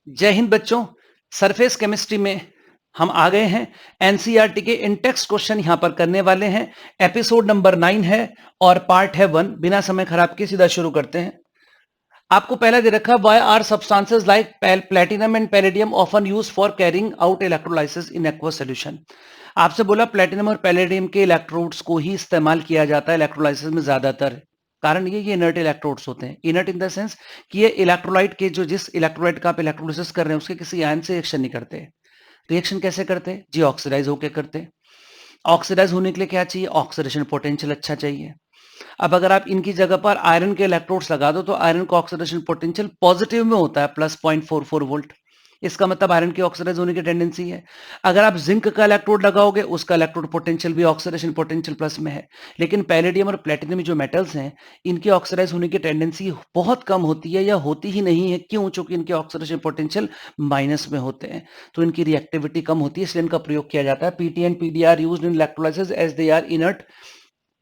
जय हिंद बच्चों, surface chemistry में हम आ गए हैं। एनसीईआरटी के इन टेक्स्ट क्वेश्चन यहां पर करने वाले हैं। एपिसोड नंबर 9 है और पार्ट है 1। बिना समय खराब किए सीधा शुरू करते हैं। आपको पहला दे रखा, why are substances like platinum and palladium often used for carrying out electrolysis in aqueous solution. आपसे बोला प्लेटिनम और पैलेडियम के इलेक्ट्रोड्स को ही इस्तेमाल किया जाता है इलेक्ट्रोलाइसिस में ज्यादातर। कारण ये इनर्ट इलेक्ट्रोड्स होते हैं। इनर्ट इन द सेंस कि ये इलेक्ट्रोलाइट के जिस इलेक्ट्रोलाइट का आप इलेक्ट्रोलिसिस कर रहे हैं उसके किसी आयन से रिएक्शन नहीं करते। रिएक्शन कैसे करते हैं जी? ऑक्सीडाइज होकर करते हैं। ऑक्सीडाइज होने के लिए क्या चाहिए? ऑक्सीडेशन पोटेंशियल अच्छा चाहिए। अब अगर आप इनकी जगह पर आयरन के इलेक्ट्रोड्स लगा दो तो आयरन का ऑक्सीडेशन पोटेंशियल पॉजिटिव में होता है, +0.44 वोल्ट। इसका मतलब आयरन की ऑक्सीडाइज होने की टेंडेंसी है। अगर आप जिंक का इलेक्ट्रोड लगाओगे उसका इलेक्ट्रोड पोटेंशियल भी ऑक्सीडेशन पोटेंशियल प्लस में है। लेकिन पैलेडियम और प्लेटिनम जो मेटल्स हैं इनकी ऑक्सीडाइज होने की टेंडेंसी बहुत कम होती है या होती ही नहीं है। क्यों? चूंकि इनके ऑक्सीडेशन पोटेंशियल माइनस में होते हैं तो इनकी रिएक्टिविटी कम होती है, इसलिए इनका प्रयोग किया जाता है। PT and PD are used in electrolysis as they are inert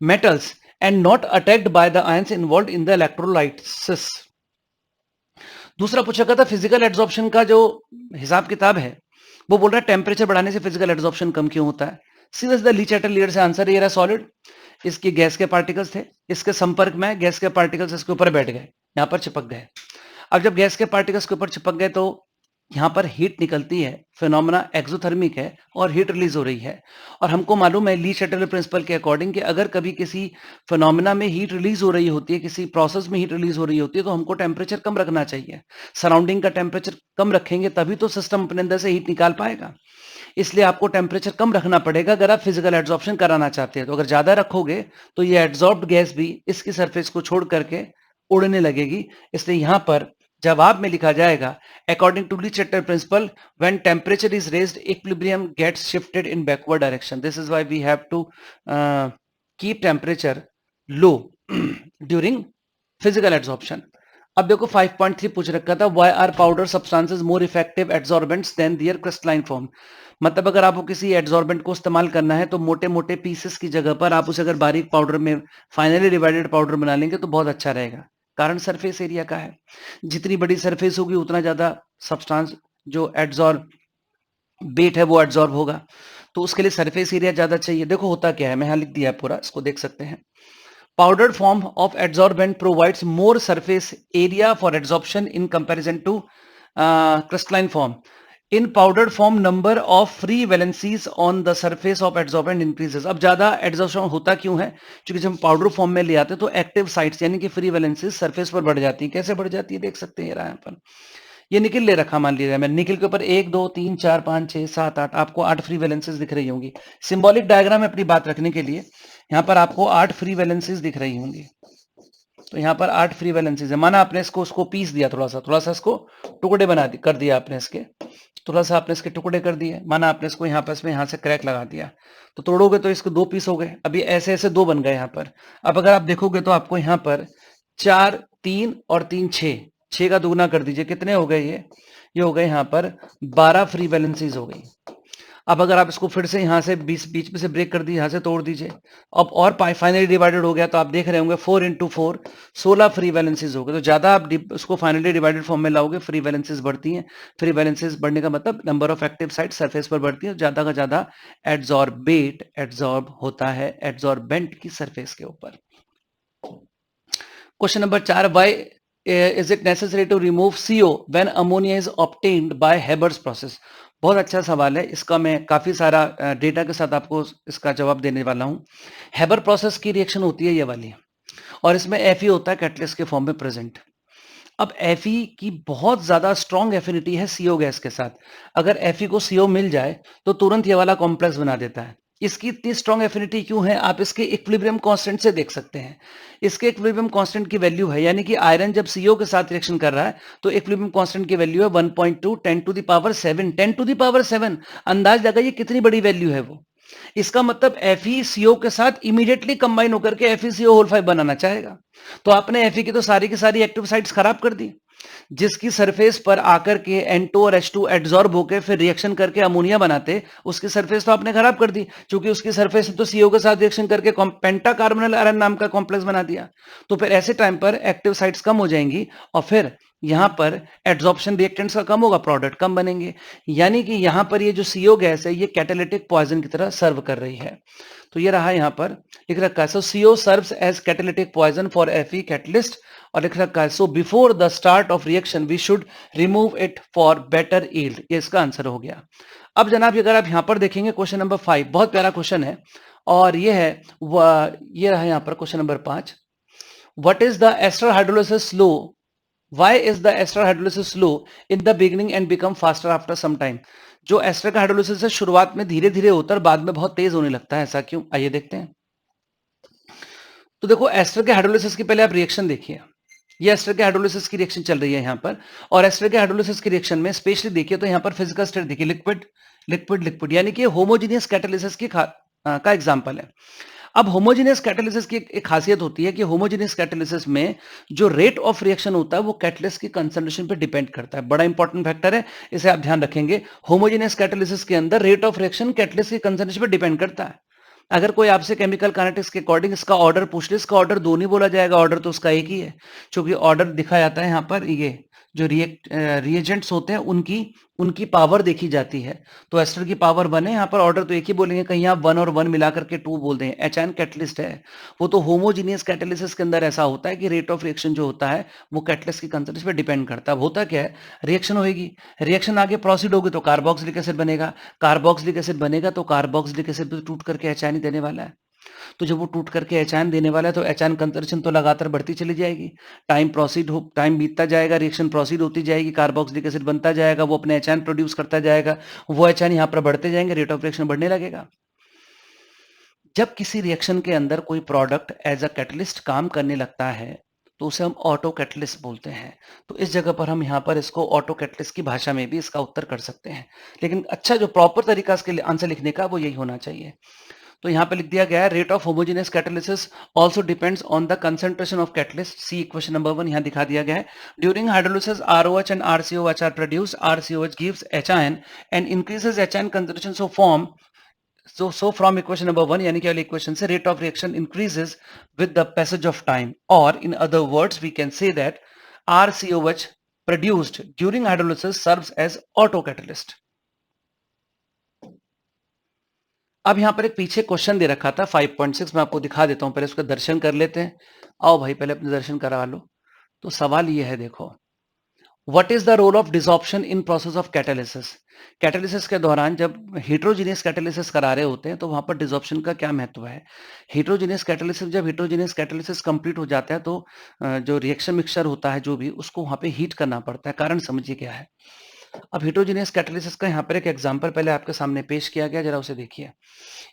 metals and not attacked by the ions involved in the electrolysis। दूसरा पूछा गया था फिजिकल एड्सॉर्प्शन का जो हिसाब किताब है, वो बोल रहा है टेम्परेचर बढ़ाने से फिजिकल एड्सॉर्प्शन कम क्यों होता है। सीधा सीधा ली चैटल लीडर से आंसर ये रहा, सॉलिड। इसके गैस के पार्टिकल्स थे, इसके संपर्क में गैस के पार्टिकल्स इसके ऊपर बैठ गए, यहां पर चिपक गए। अब जब गैस के पार्टिकल्स के ऊपर चिपक गए तो यहां पर हीट निकलती है, फिनोमेना एक्सोथर्मिक है और हीट रिलीज हो रही है। और हमको मालूम है ली शटल प्रिंसिपल के अकॉर्डिंग कि अगर कभी किसी फिनोमेना में हीट रिलीज हो रही होती है, किसी प्रोसेस में हीट रिलीज हो रही होती है, तो हमको टेम्परेचर कम रखना चाहिए। सराउंडिंग का टेम्परेचर कम रखेंगे तभी तो सिस्टम अपने अंदर से हीट निकाल पाएगा। इसलिए आपको टेम्परेचर कम रखना पड़ेगा अगर आप फिजिकल एड्सॉर्प्शन कराना चाहते हैं। तो अगर ज्यादा रखोगे तो ये एड्सॉर्ब्ड गैस भी इसकी सरफेस को छोड़ करके उड़ने लगेगी। इसलिए यहां पर जवाब में लिखा जाएगा, according to Le Chatelier principle, when temperature is raised equilibrium gets shifted in backward direction. This is why we have to keep temperature low during physical adsorption. अब देखो 5.3 पूछ रखा था, why are powder substances more effective adsorbents than their crystalline form. मतलब अगर आपको किसी adsorbent को इस्तेमाल करना है तो मोटे मोटे पीसेस की जगह पर आप उसे अगर बारीक पाउडर में फाइनली डिवाइडेड पाउडर बना लेंगे तो बहुत अच्छा रहेगा। कारण सरफेस एरिया का है। जितनी बड़ी सरफेस होगी उतना ज्यादा सब्सटेंस जो एड्सॉर्बेट है वो एड्सॉर्ब होगा, तो उसके लिए सरफेस एरिया ज्यादा चाहिए। देखो होता क्या है, मैं यहां लिख दिया है पूरा, इसको देख सकते हैं। Powdered form of adsorbent provides more surface area for adsorption in comparison to crystalline form. In powdered form, number of free valencies on the surface of adsorbent increases. अब ज्यादा एड्सॉर्प्शन होता क्यों है? क्योंकि जब हम पाउडर फॉर्म में ले आते हैं तो एक्टिव साइट्स यानी कि फ्री वैलेंसीज सरफेस पर बढ़ जाती है। कैसे बढ़ जाती है देख सकते हैं यहाँ पर। ये निकल ले रखा, मान लीजिए मैं निकल के ऊपर 1 2 3 4 5 6 7 8, आपको 8 फ्री वैलेंसीज दिख रही होंगी। सिंबॉलिक डायग्राम में अपनी बात रखने के लिए यहाँ पर आपको 8 फ्री वैलेंसीज दिख रही होंगी। तो यहाँ पर 8 फ्री वैलेंसीज है। माना आपने उसको पीस दिया, थोड़ा सा इसको टुकड़े कर दिया आपने इसके, थोड़ा सा आपने इसके टुकड़े कर दिए। माना आपने इसको यहाँ पर यहाँ से क्रैक लगा दिया, तो तोड़ोगे तो इसको 2 पीस हो गए। अभी ऐसे ऐसे 2 बन गए यहाँ पर। अब अगर आप देखोगे तो आपको यहाँ पर 4 3 और 3 6 का दुगना कर दीजिए, कितने हो गए ये हो गए यहाँ पर 12 फ्री वैलेंसीज हो गई। अब अगर आप इसको फिर से यहाँ से बीच में से ब्रेक कर दिए, यहाँ से तोड़ दीजिए, अब और फाइनली डिवाइडेड हो गया, तो आप देख रहे होंगे 4 × 4 16 फ्री वैलेंसीज हो गए। तो ज्यादा आप उसको फाइनली डिवाइडेड फॉर्म में लाओगे, फ्री वैलेंसीज बढ़ती हैं। फ्री वैलेंसीज बढ़ने का मतलब number of active site surface पर बढ़ती है, ज्यादा का ज्यादा एड्सॉर्ब होता है एड्सॉर्बेंट की सरफेस के ऊपर। Question number 4, why is it necessary to remove CO when ammonia is obtained by Haber's process. बहुत अच्छा सवाल है, इसका मैं काफी सारा डेटा के साथ आपको इसका जवाब देने वाला हूं। हेबर प्रोसेस की रिएक्शन होती है ये वाली, और इसमें Fe होता है कैटलिस्ट के फॉर्म में प्रेजेंट। अब Fe की बहुत ज्यादा स्ट्रॉन्ग एफिनिटी है CO गैस के साथ। अगर Fe को CO मिल जाए तो तुरंत ये वाला कॉम्प्लेक्स बना देता है। इसकी इतनी स्ट्रॉन्ग एफिनिटी क्यों है आप इसके इक्विलिब्रियम कांस्टेंट से देख सकते हैं। इसके इक्विलिब्रियम कांस्टेंट की वैल्यू है, यानी कि आयरन जब CO के साथ रिएक्शन कर रहा है तो इक्विलिब्रियम कांस्टेंट की वैल्यू है 1.2 10⁻7। अंदाज लगाइए कितनी बड़ी वैल्यू है वो। इसका मतलब FeCO के साथ इमीडिएटली कंबाइन होकर के FeCO5 बनाना चाहेगा। तो आपने Fe की तो सारी की सारी एक्टिव साइट्स खराब कर दी, जिसकी सरफेस पर आकर के N2 और H2 एड्सॉर्ब होकर फिर रिएक्शन करके अमोनिया बनाते, उसकी सरफेस तो आपने खराब कर दी, क्योंकि उसकी सरफेस में तो CO के साथ रिएक्शन करके पेंटा कार्बोनिल आयरन नाम का कॉम्प्लेक्स बना दिया। तो फिर ऐसे टाइम पर एक्टिव साइट्स कम हो जाएंगी और फिर यहाँ पर एड्सॉर्प्शन रिएक्टेंट्स का कम होगा, प्रोडक्ट कम बनेंगे। यानी कि यहाँ पर ये जो CO गैस है ये कैटालिटिक पॉइजन की तरह सर्व कर रही है। तो ये रहा यहाँ पर लिख रखा है, so CO serves as catalytic poison for Fe catalyst, और लिख रखा है so before the start of reaction we should remove it for better yield. ये इसका आंसर हो गया। अब जनाब अगर आप यहाँ पर देखेंगे क्वेश्चन नंबर 5 बहुत प्यारा क्वेश्चन है, और ये है ये रहा यहाँ पर question number 5, what is the ester hydrolysis slow, why is the ester hydrolysis slow in the beginning and become faster after some time. जो एस्टर का हाइड्रोलिसिस है शुरुआत में धीरे धीरे होता है और बाद में बहुत तेज होने लगता है, ऐसा क्यों? आइए देखते हैं। तो देखो एस्टर के हाइड्रोलिसिस की पहले आप रिएक्शन देखिए, ये एस्टर के हाइड्रोलिसिस की रिएक्शन चल रही है यहाँ पर, और एस्टर के हाइड्रोलिसिस की रिएक्शन में स्पेशली देखिए तो यहाँ पर फिजिकल स्टेट देखिए, लिक्विड लिक्विड लिक्विड, यानी कि होमोजेनियस कैटालिसिस की का एग्जांपल है। अब होमोजेनियस कैटालिसिस की एक खासियत होती है कि होमोजेनियस कैटालिसिस में जो रेट ऑफ रिएक्शन होता है वो कैटलिस्ट की कंसंट्रेशन पे डिपेंड करता है, बड़ा इंपॉर्टेंट फैक्टर है, इसे आप ध्यान रखेंगे। होमोजेनियस कैटालिसिस के अंदर रेट ऑफ रिएक्शन कैटलिस्ट की कंसंट्रेशन पे डिपेंड करता है। अगर कोई आपसे केमिकल काइनेटिक्स के अकॉर्डिंग इसका ऑर्डर पूछ ले, इसका ऑर्डर दो नहीं बोला जाएगा, ऑर्डर तो उसका एक ही है, क्योंकि ऑर्डर दिखा जाता है यहाँ पर, ये जो रिएजेंट्स होते हैं उनकी पावर देखी जाती है। तो एस्टर की पावर 1 है, यहाँ पर ऑर्डर तो एक ही बोलेंगे, कहीं आप 1 और 1 मिलाकर के 2 बोल दें। एचआईएन कैटलिस्ट है, वो तो होमोजीनियस कैटालिसिस के अंदर ऐसा होता है कि रेट ऑफ रिएक्शन जो होता है वो कैटलिस्ट की कंसंट्रेशन पे डिपेंड करता है। अब होता क्या है, रिएक्शन होगी, रिएक्शन आगे प्रोसीड होगी तो कार्बोक्सिलिक एसिड बनेगा, कार्बोक्सिलिक एसिड बनेगा तो कार्बोक्सिलिक एसिड भी टूट करके एचआईएन देने वाला है। तो जब वो टूट करके एचआईएन देने वाला है तो एचआईएन कंसंट्रेशन तो लगातार बढ़ती चली जाएगी, टाइम बीतता जाएगा, रिएक्शन प्रोसीड होती जाएगी, कार्बोक्सिलिक एसिड बनता जाएगा, वो अपने एचआईएन प्रोड्यूस करता जाएगा, वो एचआईएन यहाँ पर बढ़ते जाएंगे, रेट ऑफ रिएक्शन बढ़ने लगेगा। जब किसी रिएक्शन के अंदर कोई प्रोडक्ट एज अ कैटलिस्ट काम करने लगता है तो उसे हम ऑटो कैटलिस्ट बोलते हैं। तो इस जगह पर हम यहाँ पर इसको ऑटो कैटलिस्ट की भाषा में भी इसका उत्तर कर सकते हैं, लेकिन अच्छा जो प्रॉपर तरीका इसके आंसर लिखने का वो यही होना चाहिए। तो यहाँ पे लिख दिया गया है, rate of homogeneous catalysis also depends on the concentration of catalyst. See equation number 1 यहाँ दिखा दिया गया है। During hydrolysis ROH and RCOH are produced, RCOH gives HIN and increases HIN concentration, so from equation number 1 यानी कि वाले equation से rate of reaction increases with the passage of time, और in other words we can say that RCOH produced during hydrolysis serves as auto catalyst। अब यहाँ पर एक पीछे क्वेश्चन दे रखा था 5.6, मैं आपको दिखा देता हूँ, पहले उसका दर्शन कर लेते हैं। आओ भाई पहले अपने दर्शन करा लो। तो सवाल ये है, देखो, what is the role of desorption in process of catalysis. Catalysis के दौरान जब हेट्रोजीनियस कैटालिसिस करा रहे होते हैं तो वहां पर डिसॉर्प्शन का क्या महत्व है। हेट्रोजीनियस कैटालिसिस, जब हेट्रोजीनियस कैटालिसिस कंप्लीट हो जाता है तो जो रिएक्शन मिक्सचर होता है जो भी, उसको वहां पे हीट करना पड़ता है। कारण समझिए क्या है। अब हेट्रोजीनियस कैटालिसिस का यहाँ पर एक एग्जांपल पहले आपके सामने पेश किया गया, जरा उसे देखिए।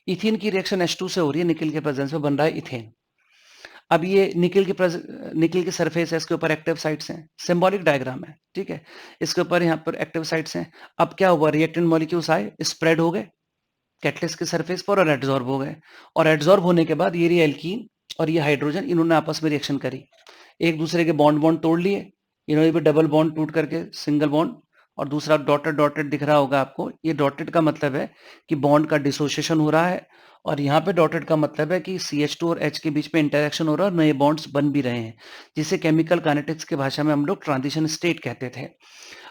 इथेन की रिएक्शन H2 से हो रही है, निकल के प्रेजेंस में बन रहा है इथेन। अब ये निकल की सरफेस है, इसके ऊपर एक्टिव साइट्स हैं, सिंबॉलिक डायग्राम है, ठीक है। इसके ऊपर यहाँ पर एक्टिव साइट्स हैं। अब क्या हुआ, रिएक्टेंट मॉलिक्यूल्स आए, स्प्रेड हो गए कैटलिस्ट के सरफेस पर और एड्सॉर्ब हो गए, और एड्सॉर्ब होने के बाद ये एल्कीन और ये हाइड्रोजन इन्होंने आपस में रिएक्शन करी, एक दूसरे के बॉन्ड बॉन्ड तोड़ लिए, इन्होंने भी डबल बॉन्ड टूट करके सिंगल बॉन्ड, और दूसरा डॉटेड डॉटेड दिख रहा होगा आपको, ये डॉटेड का मतलब है कि बॉन्ड का डिसोसिएशन हो रहा है, और यहाँ पे डॉटेड का मतलब है कि CH2 और H के बीच में इंटरेक्शन हो रहा है और नए बॉन्ड्स बन भी रहे हैं, जिसे केमिकल काइनेटिक्स की भाषा में हम लोग ट्रांजिशन स्टेट कहते थे।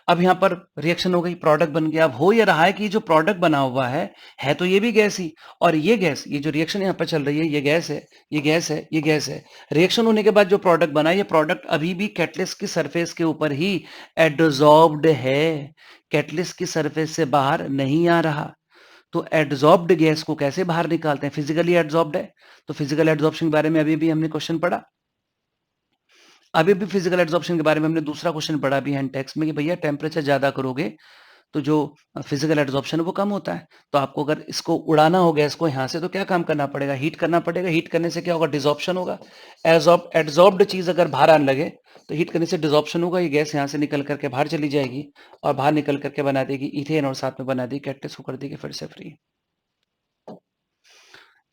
अब यहाँ पर रिएक्शन हो गई, प्रोडक्ट बन गया। अब हो ये रहा है कि जो प्रोडक्ट बना हुआ है तो ये भी गैस ही, और ये गैस, ये जो रिएक्शन यहाँ पर चल रही है, ये गैस है, ये गैस है, ये गैस है। रिएक्शन होने के बाद जो प्रोडक्ट बना, ये प्रोडक्ट अभी भी कैटलिस्ट की सरफेस के ऊपर ही एडजॉर्ब्ड है, कैटलिस्ट की सरफेस से बाहर नहीं आ रहा। तो एडजॉर्ब्ड गैस को कैसे बाहर निकालते हैं, फिजिकली एडजॉर्ब्ड है, तो फिजिकल एडजॉर्प्शन के बारे में अभी भी हमने क्वेश्चन पढ़ा, अभी भी फिजिकल एडजॉर्प्शन के बारे में हमने दूसरा क्वेश्चन पढ़ा भी है टेक्स्ट में कि भैया टेम्परेचर ज्यादा करोगे तो जो फिजिकल एडजॉर्प्शन है वो कम होता है। तो आपको अगर इसको उड़ाना हो गैस को यहाँ से तो क्या काम करना पड़ेगा, हीट करना पड़ेगा। हीट करने से क्या होगा, डिसॉर्प्शन होगा। एडजॉर्ब्ड चीज अगर बाहर आने लगे तो हीट करने से डिसॉर्प्शन होगा, ये गैस यहाँ से निकल करके बाहर चली जाएगी और बाहर निकल करके बना देगी इथेन और साथ में बना देगी कैटलिस्ट को कर देगी फिर से free.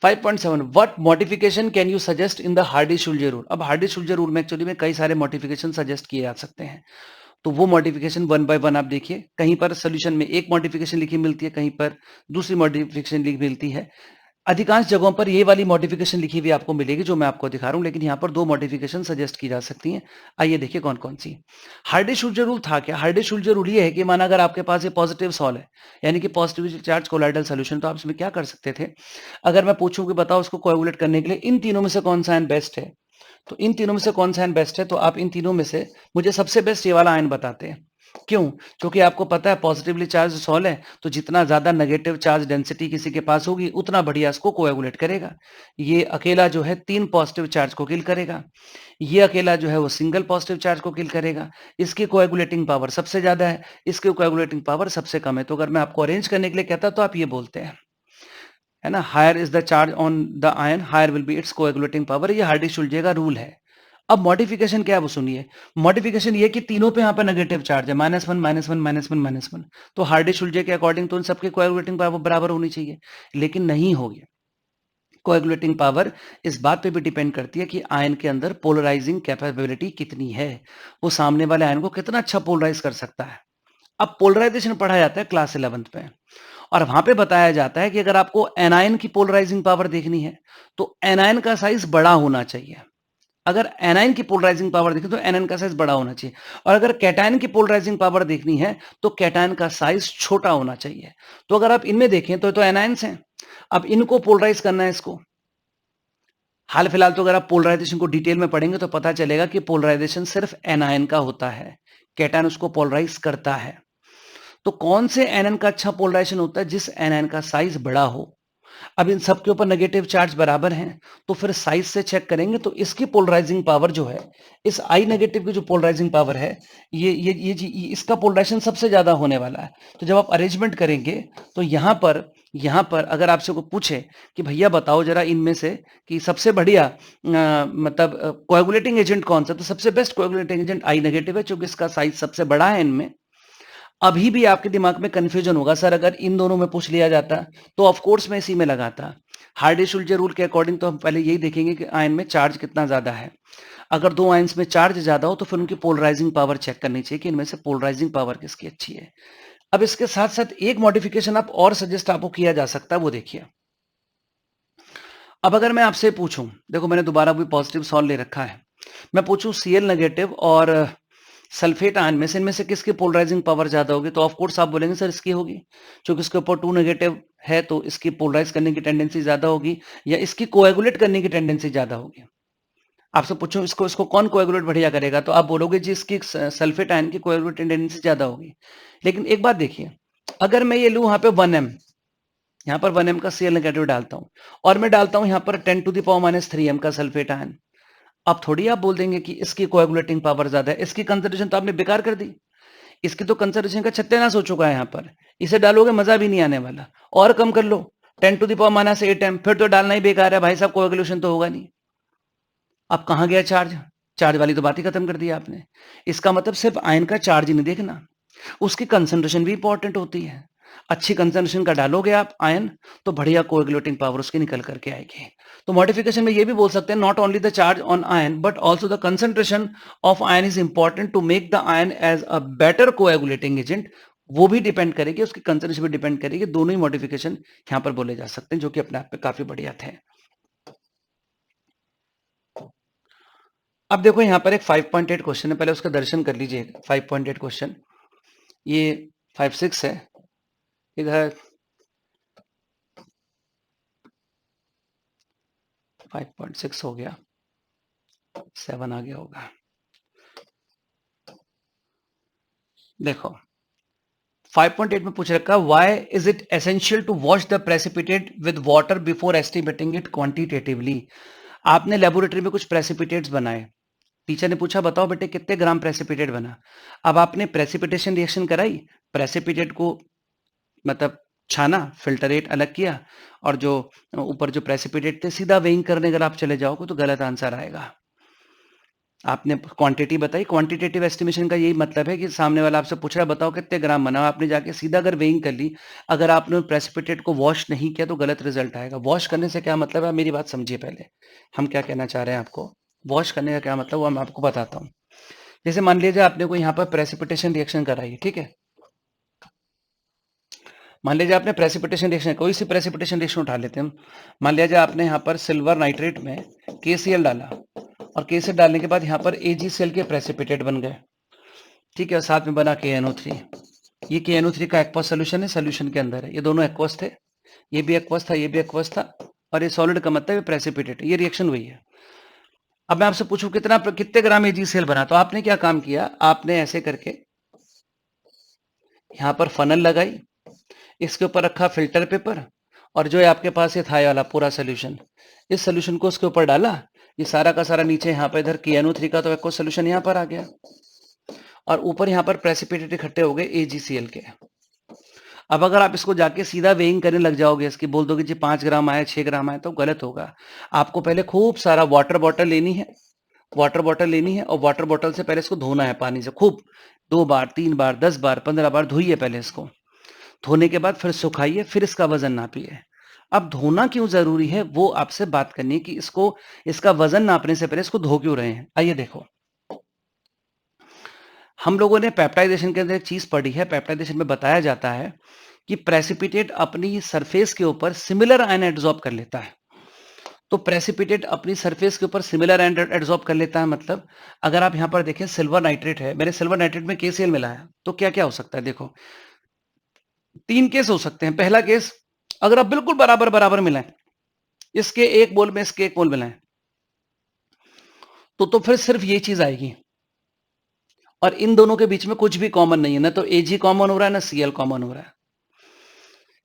5.7 what modification can you suggest in the Hardy Schulze rule. अब हार्डी-शुल्ज़र रूल में एक्चुअली में कई सारे मॉडिफिकेशन सजेस्ट किए जा सकते हैं, तो वो मॉडिफिकेशन वन बाय वन आप देखिए। कहीं पर सोल्यूशन में एक मॉडिफिकेशन लिखी मिलती है, कहीं पर दूसरी मॉडिफिकेशन लिखी मिलती है। अधिकांश जगहों पर ये वाली मॉडिफिकेशन लिखी हुई आपको मिलेगी जो मैं आपको दिखा रहा हूं, लेकिन यहां पर 2 मॉडिफिकेशन सजेस्ट की जा सकती हैं। आइए देखिए कौन-कौन सी। हार्डी-शुल्ज़र रूल था क्या? हार्डी-शुल्ज़र रूल ये है कि माना अगर आपके पास ये पॉजिटिव सॉल है, यानी कि पॉजिटिवली चार्ज कोलॉइडल सॉल्यूशन, तो आप इसमें क्या कर सकते थे? अगर मैं पूछूं कि बताओ उसको कोएगुलेट करने के लिए इन तीनों में से कौन सा आयन बेस्ट है, तो इन तीनों में से कौन सा आयन बेस्ट है, तो आप इन तीनों में से मुझे सबसे बेस्ट ये वाला आयन बताते हैं। क्यों? क्योंकि आपको पता है पॉजिटिवली चार्ज सॉल है, तो जितना ज्यादा नेगेटिव चार्ज डेंसिटी किसी के पास होगी उतना बढ़िया इसको कोएगुलेट करेगा। ये अकेला जो है 3 पॉजिटिव चार्ज को किल करेगा, ये अकेला जो है वो सिंगल पॉजिटिव चार्ज को किल करेगा। इसकी कोएगुलेटिंग पावर सबसे ज्यादा है, इसकी कोएगुलेटिंग पावर सबसे कम है। तो अगर मैं आपको अरेंज करने के लिए कहता तो आप ये बोलते हैं, है ना, higher is the charge on the ion higher will be its coagulating power. ये हार्डी-शुल्ज़र का रूल है। अब मॉडिफिकेशन क्या है वो सुनिए। मॉडिफिकेशन ये कि तीनों पे यहाँ पे नेगेटिव चार्ज है, -1 -1 -1 -1, तो हार्डी-शुल्ज़र के अकॉर्डिंग तो उन सबके कोएगुलेटिंग पावर बराबर होनी चाहिए, लेकिन नहीं होगी। कोएगुलेटिंग पावर इस बात पे भी डिपेंड करती है कि आयन के अंदर पोलराइजिंग कैपेबिलिटी कितनी है, वो सामने वाले आयन को कितना अच्छा पोलराइज कर सकता है। अब पोलराइजेशन पढ़ा जाता है क्लास 11th में, और वहां पे बताया जाता है कि अगर आपको एनायन की पोलराइजिंग पावर देखनी है तो एनायन का साइज बड़ा होना चाहिए। अगर एनायन की पोलराइजिंग पावर देखी तो एनायन का साइज बड़ा होना चाहिए, और अगर कैटायन की पोलराइजिंग पावर देखनी है तो कैटायन का साइज छोटा होना चाहिए। तो अगर आप इनमें देखें तो एनायंस हैं, अब इनको पोलराइज करना है इसको। हाल फिलहाल तो अगर आप पोलराइजेशन को डिटेल में पढ़ेंगे तो पता चलेगा कि पोलराइजेशन सिर्फ एनायन का होता है, कैटायन उसको पोलराइज करता है। तो कौन से एनायन का अच्छा पोलराइजेशन होता है? जिस एनायन का साइज बड़ा हो। अब इन सब के ऊपर नेगेटिव चार्ज बराबर हैं, तो फिर साइज से चेक करेंगे तो इसकी पोलराइजिंग पावर जो है, इस आई नेगेटिव की जो पोलराइजिंग पावर है, ये इसका पोलराइजेशन सबसे ज्यादा होने वाला है। तो जब आप अरेंजमेंट करेंगे तो यहाँ पर अगर आपसे को पूछे कि भैया बताओ जरा इनमें से कि सबसे बढ़िया मतलब कोएगुलेटिंग एजेंट कौन सा, तो सबसे बेस्ट कोएगुलेटिंग एजेंट आई नेगेटिव है, क्योंकि इसका साइज सबसे बड़ा है इनमें। अभी भी आपके दिमाग में कंफ्यूजन होगा, सर अगर इन दोनों में पूछ लिया जाता तो ऑफ कोर्स मैं इसी में लगाता। हार्डी-शुल्ज़र रूल के अकॉर्डिंग तो हम पहले यही देखेंगे कि आयन में चार्ज कितना ज्यादा है। अगर दो आयन्स में चार्ज ज्यादा हो तो फिर उनकी पोलराइजिंग पावर चेक करनी चाहिए कि इनमें से पोलराइजिंग पावर किसकी अच्छी है। अब इसके साथ साथ एक मॉडिफिकेशन आप और सजेस्ट आपको किया जा सकता है, वो देखिए। अब अगर मैं आपसे पूछूं, देखो मैंने दोबारा भी पॉजिटिव सॉल्व ले रखा है, मैं पूछूं Cl नेगेटिव और सल्फेट आयन में से इनमें से किसकी पोलराइजिंग पावर ज्यादा होगी, तो ऑफ कोर्स आप बोलेंगे सर इसकी होगी, क्योंकि इसके ऊपर 2 नेगेटिव है तो इसकी पोलराइज करने की टेंडेंसी ज्यादा होगी, या इसकी कोएगुलेट करने की टेंडेंसी ज्यादा होगी। आपसे पूछूं इसको इसको कौन कोएगुलेट बढ़िया करेगा, तो आप बोलोगे जी इसकी सल्फेट आयन की कोएगुलेट टेंडेंसी ज्यादा होगी। लेकिन एक बात देखिए, अगर मैं ये लूं यहाँ पे 1m, यहाँ पर 1m का Cl नेगेटिव डालता हूं और मैं डालता हूं यहाँ पर 10⁻³ का सल्फेट आयन, अब थोड़ी आप बोल देंगे कि इसकी कोएगुलेटिंग पावर ज्यादा है, इसकी कंसंट्रेशन तो आपने बेकार कर दी। इसकी तो कंसंट्रेशन का सत्यानाश हो चुका है यहाँ पर, इसे डालोगे मजा भी नहीं आने वाला, और कम कर लो 10⁻⁸m, फिर तो डालना ही बेकार है भाई साहब, कोएगुलेशन तो होगा नहीं। अब कहां गया चार्ज? चार्ज वाली तो बात ही खत्म कर दी आपने। इसका मतलब सिर्फ आयन का चार्ज ही नहीं देखना, उसकी कंसंट्रेशन भी इंपॉर्टेंट होती है। अच्छी कंसंट्रेशन का डालोगे आप आयन तो बढ़िया कोएगुलेटिंग पावर उसकी निकल करके आएगी। तो मॉडिफिकेशन में ये भी बोल सकते हैं, not only the charge on ion but also the concentration of ion is important to make the ion as a better coagulating agent. वो भी डिपेंड करेगी, उसकी कंसंट्रेशन भी डिपेंड करेगी। दोनों ही मॉडिफिकेशन यहाँ पर बोले जा सकते हैं, जो कि अपने आप में काफी बढ़िया थे। अब देखो यहाँ पर एक 5.8 क्वेश्चन है, पहले उसका दर्शन कर लीजिए। 5.8 क्वेश्चन, ये 5-6 है, इधर 5.6 हो गया, 7 आ गया होगा। देखो 5.8 में पूछ रखा, why is it essential to wash the precipitate with water before estimating it quantitatively. आपने लेबोरेटरी में कुछ प्रेसिपिटेट्स बनाए, टीचर ने पूछा बताओ बेटे कितने ग्राम प्रेसिपिटेट बना। अब आपने प्रेसिपिटेशन रिएक्शन कराई, प्रेसिपिटेट को मतलब छाना, फिल्टरेट अलग किया, और जो ऊपर जो प्रेसिपिटेट थे सीधा वेइंग करने अगर आप चले जाओगे तो गलत आंसर आएगा। आपने क्वांटिटी बताई, क्वांटिटेटिव एस्टिमेशन का यही मतलब है कि सामने वाला आपसे पूछ रहा है बताओ कितने ग्राम बना, आपने जाके सीधा अगर वेइंग कर ली, अगर आपने प्रेसिपिटेट को वॉश नहीं किया तो गलत रिजल्ट आएगा। वॉश करने से क्या मतलब है, मेरी बात समझिए पहले, हम क्या कहना चाह रहे हैं आपको। वॉश करने का क्या मतलब वो मैं आपको बताता हूँ। जैसे मान लीजिए आपने को यहाँ पर प्रेसिपिटेशन रिएक्शन कराई, ठीक है, मान लीजिए आपने प्रेसिपिटेशन रिएक्शन, कोई सी प्रेसिपिटेशन रिएक्शन उठा लेते हैं हम। मान लीजिए आपने यहाँ पर सिल्वर नाइट्रेट में KCl डाला और KCl डालने के बाद यहाँ पर AgCl के प्रेसिपिटेट बन गए, ठीक है, और साथ में बना KNO3। ये KNO3 का एक्वस सोल्यूशन है, सोल्यूशन के अंदर है, ये दोनों एक्वस थे, ये भी एक्वस था, ये भी एक्वस था, और ये सॉलिड का मतलब प्रेसिपिटेट, ये रिएक्शन हुई है। अब मैं आपसे पूछूं कितने ग्राम AgCl बना, तो आपने क्या काम किया, आपने ऐसे करके यहाँ पर फनल लगाई, इसके ऊपर रखा फिल्टर पेपर, और जो है आपके पास ये था ये वाला पूरा सोल्यूशन, इस सोल्यूशन को उसके ऊपर डाला, ये सारा का सारा नीचे यहाँ पर इधर KNO3 का तो एक्वस सोल्यूशन यहाँ पर आ गया, और ऊपर यहाँ पर प्रेसिपिटेट इकट्ठे हो गए AgCl के। अब अगर आप इसको जाके सीधा वेइंग करने लग जाओगे, इसकी बोल दोगे जी 5 ग्राम आया, 6 ग्राम आया, तो गलत होगा। आपको पहले खूब सारा वाटर बॉटल लेनी है, वाटर बॉटल लेनी है, और वाटर बॉटल से पहले इसको धोना है पानी से खूब, 2 बार 3 बार 10 बार 15 बार धोइए पहले इसको। धोने के बाद फिर सुखाइए, फिर इसका वजन नापिए। अब धोना क्यों जरूरी है वो आपसे बात करनी है कि इसका वजन नापने से पहले इसको धो क्यों रहे हैं। आइए देखो, हम लोगों ने पेप्टाइजेशन के अंदर एक चीज पढ़ी है, पेप्टाइजेशन में बताया जाता है कि प्रेसिपिटेट अपनी सरफेस के ऊपर सिमिलर आयन एड्सॉर्ब कर लेता है। तो प्रेसिपिटेट अपनी सरफेस के ऊपर सिमिलर आयन एड्सॉर्ब कर लेता है, मतलब अगर आप यहां पर देखें सिल्वर नाइट्रेट है, मैंने सिल्वर नाइट्रेट में KCl मिलाया, तो क्या क्या हो सकता है, देखो 3 केस हो सकते हैं। पहला केस, अगर आप बिल्कुल बराबर बराबर मिलाएं, इसके एक मोल में इसके 1 मोल मिलाएं, तो फिर सिर्फ ये चीज आएगी, और इन दोनों के बीच में कुछ भी कॉमन नहीं है, ना तो Ag कॉमन हो रहा है ना Cl कॉमन हो रहा है।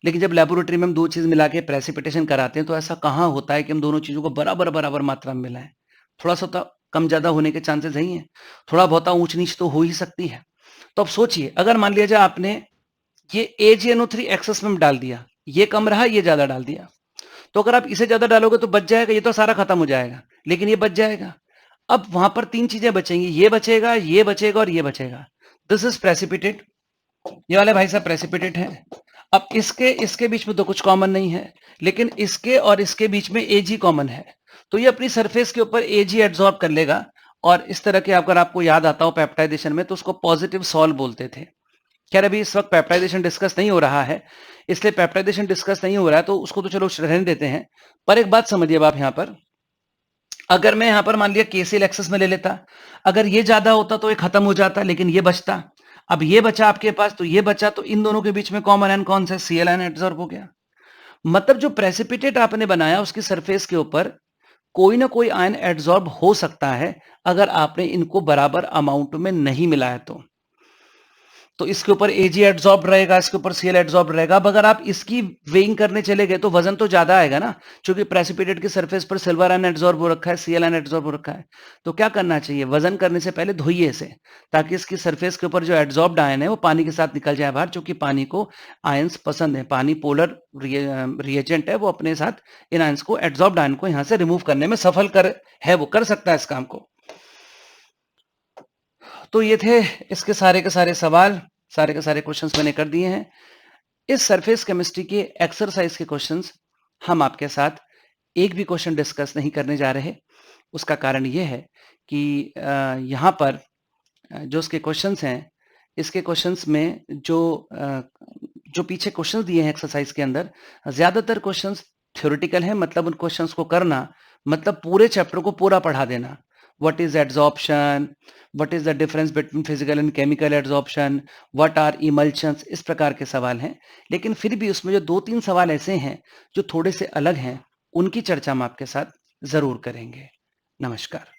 लेकिन जब लेबोरेटरी में हम 2 चीज मिला के प्रेसिपिटेशन कराते हैं तो ऐसा कहाँ होता है कि हम दोनों चीजों को बराबर बराबर मात्रा में मिलाएं। थोड़ा सा तो कम ज्यादा होने के चांसेस ही हैं, थोड़ा बहुत ऊंच नीच तो हो ही सकती है। तो अब सोचिए, अगर मान लिया जाए आपने ये AgNO3 एक्सेस में डाल दिया, ये कम रहा, ये ज्यादा डाल दिया, तो अगर आप इसे ज्यादा डालोगे तो बच जाएगा, ये तो सारा खत्म हो जाएगा, लेकिन ये बच जाएगा। अब वहां पर 3 चीजें बचेंगी, ये बचेगा, ये बचेगा और ये बचेगा। दिस इज प्रेसिपिटेट, ये वाले भाई साहब प्रेसिपिटेट है। अब इसके बीच में तो कुछ कॉमन नहीं है, लेकिन इसके और इसके बीच में Ag कॉमन है, तो ये अपनी सरफेस के ऊपर Ag एब्जॉर्ब कर लेगा। और इस तरह के अगर आपको याद आता हो पेप्टाइजेशन में, तो उसको पॉजिटिव सॉल बोलते थे। खैर अभी इस वक्त पेप्टाइजेशन डिस्कस नहीं हो रहा है, इसलिए पेप्टाइजेशन डिस्कस नहीं हो रहा है तो उसको तो चलो रहने देते हैं। पर एक बात समझिए आप, यहां पर अगर मैं यहां पर मान लिया KCl एक्सेस में ले लेता, अगर ये ज्यादा होता तो ये खत्म हो जाता, लेकिन ये बचता। अब ये बचा आपके पास, तो ये बचा, तो इन दोनों के बीच में कॉमन आयन कौन सा, Cl आयन एब्जॉर्ब हो गया। मतलब जो प्रेसिपिटेट आपने बनाया उसकी सरफेस के ऊपर कोई ना कोई आयन एब्जॉर्ब हो सकता है, अगर आपने इनको बराबर अमाउंट में नहीं मिलाया तो इसके ऊपर Ag एड्सॉर्ब रहेगा, इसके ऊपर Cl एड्सॉर्ब रहेगा। अब अगर आप इसकी वेइंग करने चले गए तो वजन तो ज्यादा आएगा ना, क्योंकि प्रेसिपिटेट की सरफेस पर सिल्वर आयन एड्सॉर्ब हो रखा है, Cl आयन एड्सॉर्ब हो रखा है। तो क्या करना चाहिए, वजन करने से पहले धोइए इसे, ताकि इसकी सरफेस के ऊपर जो एड्सॉर्ब्ड आयन है वो पानी के साथ निकल जाए बाहर, क्योंकि पानी को आयंस पसंद है, पानी पोलर रिएजेंट है, वो अपने साथ इन आयंस को, एड्सॉर्ब्ड आयन को यहां से रिमूव करने में सफल वो कर सकता है इस काम को। तो ये थे इसके सारे के सारे सवाल, सारे के सारे क्वेश्चंस मैंने कर दिए हैं। इस सरफेस केमिस्ट्री के एक्सरसाइज के क्वेश्चंस हम आपके साथ एक भी क्वेश्चन डिस्कस नहीं करने जा रहे। उसका कारण ये है कि यहाँ पर जो इसके क्वेश्चंस हैं, इसके क्वेश्चंस में जो पीछे क्वेश्चंस दिए हैं एक्सरसाइज के अंदर, ज्यादातर क्वेश्चंस थ्योरेटिकल हैं, मतलब उन क्वेश्चंस को करना मतलब पूरे चैप्टर को पूरा पढ़ा देना। What is adsorption? What is the difference between physical and chemical adsorption? What are emulsions? इस प्रकार के सवाल हैं, लेकिन फिर भी उसमें जो 2-3 सवाल ऐसे हैं जो थोड़े से अलग हैं, उनकी चर्चा हम आपके साथ जरूर करेंगे। नमस्कार।